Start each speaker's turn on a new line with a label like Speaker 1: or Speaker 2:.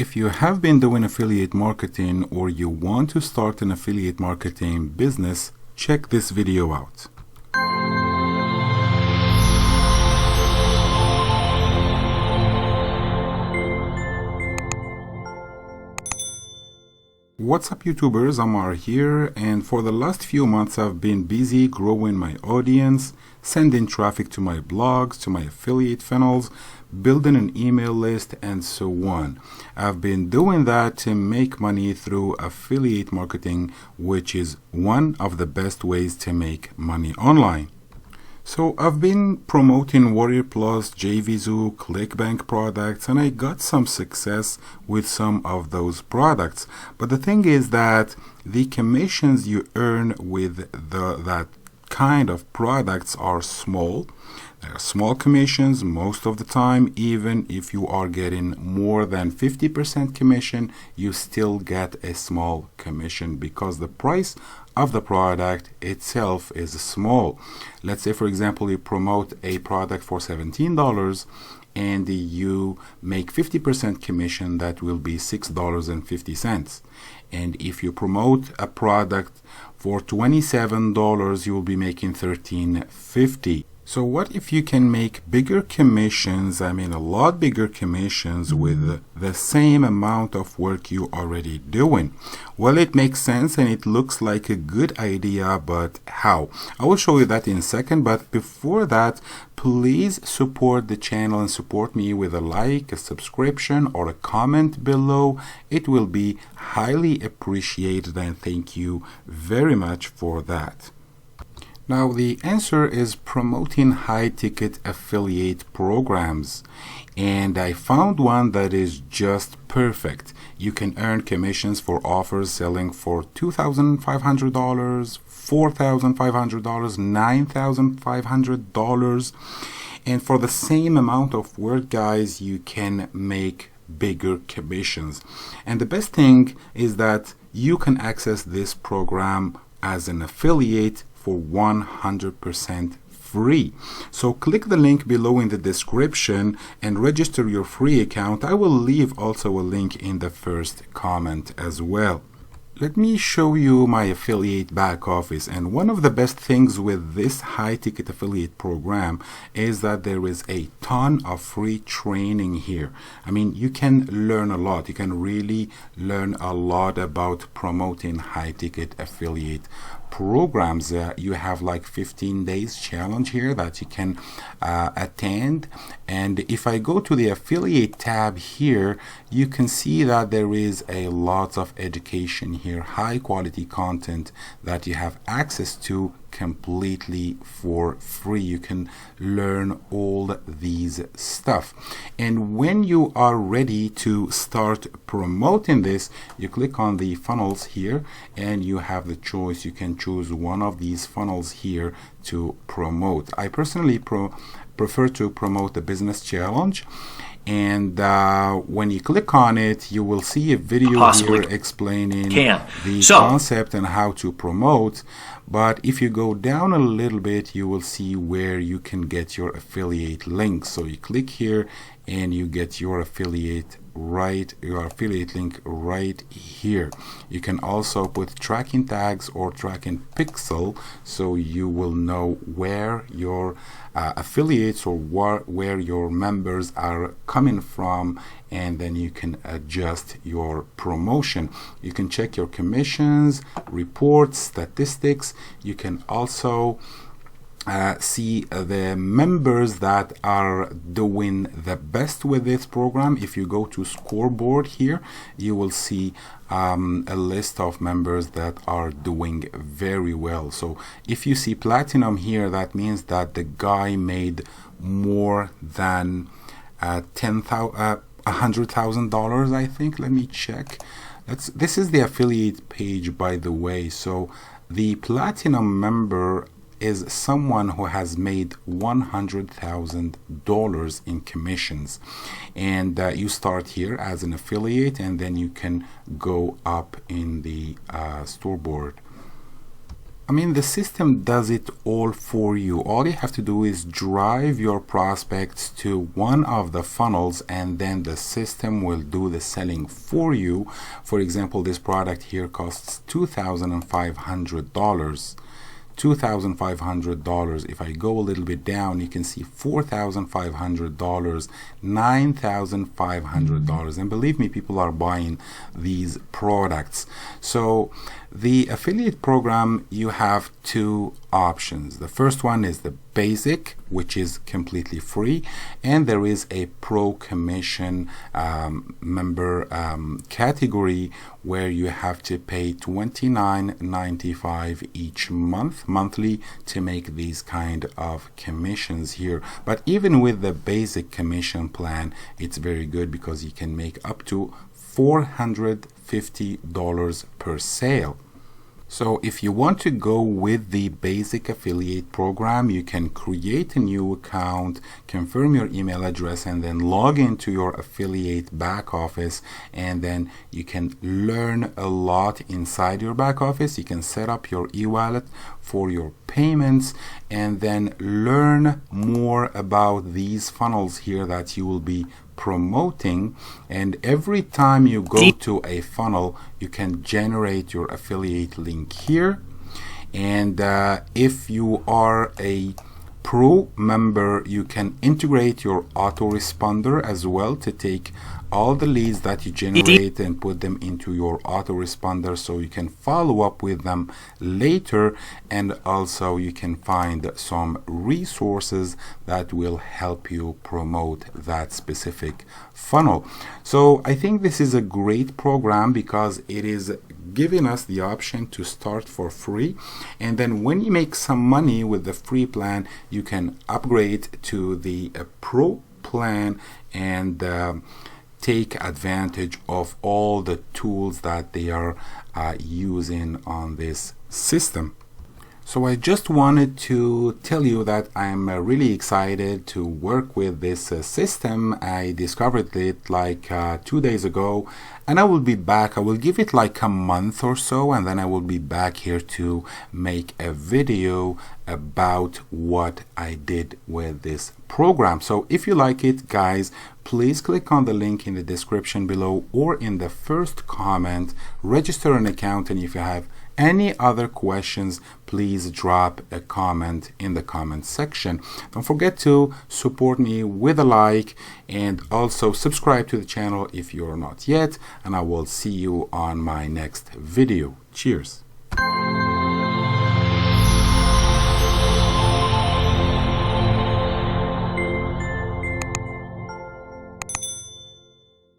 Speaker 1: If you have been doing affiliate marketing or you want to start an affiliate marketing business, check this video out. What's up, YouTubers? Amar here, and for the last few months I've been busy growing my audience, sending traffic to my blogs, to my affiliate funnels, building an email list, and so on. I've been doing that to make money through affiliate marketing, which is one of the best ways to make money online. So I've been promoting Warriorplus, jvzoo, clickbank products, and I got some success with some of those products. But the thing is that the commissions you earn with that kind of products are small. They are small commissions most of the time. Even if you are getting more than 50% commission, you still get a small commission because the price of the product itself is small. Let's say, for example, you promote a product for $17 and you make 50% commission, that will be $6.50. And if you promote a product for $27, you will be making $13.50. So what if you can make bigger commissions, a lot bigger commissions with the same amount of work you already doing? Well, it makes sense and it looks like a good idea, but how? I will show you that in a second, but before that, please support the channel and support me with a like, a subscription, or a comment below. It will be highly appreciated, and thank you very much for that. Now, the answer is promoting high-ticket affiliate programs, and I found one that is just perfect. You can earn commissions for offers selling for $2,500, $4,500, $9,500, and for the same amount of work, guys, you can make bigger commissions. And the best thing is that you can access this program as an affiliate for 100% free. So click the link below in the description and register your free account. I will leave also a link in the first comment as well. Let me show you my affiliate back office, and one of the best things with this high-ticket affiliate program is that there is a ton of free training here. You can learn a lot. You can really learn a lot about promoting high-ticket affiliate programs. You have like 15 days challenge here that you can attend, and if I go to the affiliate tab here, you can see that there is a lot of education here, high quality content that you have access to completely for free. You can learn all these stuff, and when you are ready to start promoting this, you click on the funnels here and you have the choice. You can choose one of these funnels here to promote. I personally prefer to promote the business challenge, and when you click on it, you will see a video here explaining the concept and how to promote. But if you go down a little bit, you will see where you can get your affiliate links. So you click here and you get your affiliate link right here. You can also put tracking tags or tracking pixel, so you will know where your affiliates or where your members are coming from, and then you can adjust your promotion. You can check your commissions, reports, statistics. You can also see the members that are doing the best with this program. If you go to scoreboard here, you will see a list of members that are doing very well. So if you see platinum here, that means that the guy made more than $100,000, I think. Let me check. This is the affiliate page, by the way. So the platinum member is someone who has made $100,000 in commissions, and you start here as an affiliate, and then you can go up in the scoreboard. I mean, the system does it all for you. All you have to do is drive your prospects to one of the funnels, and then the system will do the selling for you. For example, this product here costs $2,500. $2,500. If I go a little bit down, you can see $4,500, $9,500, and believe me, people are buying these products. So the affiliate program, you have two options. The first one is the basic, which is completely free, and there is a pro commission member category where you have to pay $29.95 each monthly to make these kind of commissions here. But even with the basic commission plan, it's very good because you can make up to $450 per sale. So if you want to go with the basic affiliate program, you can create a new account, confirm your email address, and then log into your affiliate back office, and then you can learn a lot inside your back office. You can set up your e-wallet for your payments, and then learn more about these funnels here that you will be promoting. And every time you go to a funnel, you can generate your affiliate link here. And if you are a pro member, you can integrate your autoresponder as well to take all the leads that you generate and put them into your autoresponder, so you can follow up with them later. And also you can find some resources that will help you promote that specific funnel. So I think this is a great program because it is giving us the option to start for free, and then when you make some money with the free plan, you can upgrade to the pro plan and take advantage of all the tools that they are using on this system. So I just wanted to tell you that I'm really excited to work with this system. I discovered it like 2 days ago, and I will be back. I will give it like a month or so, and then I will be back here to make a video about what I did with this program. So if you like it, guys, please click on the link in the description below or in the first comment, register an account, and if you have any other questions, please drop a comment in the comment section. Don't forget to support me with a like, and also subscribe to the channel if you're not yet, and I will see you on my next video. Cheers.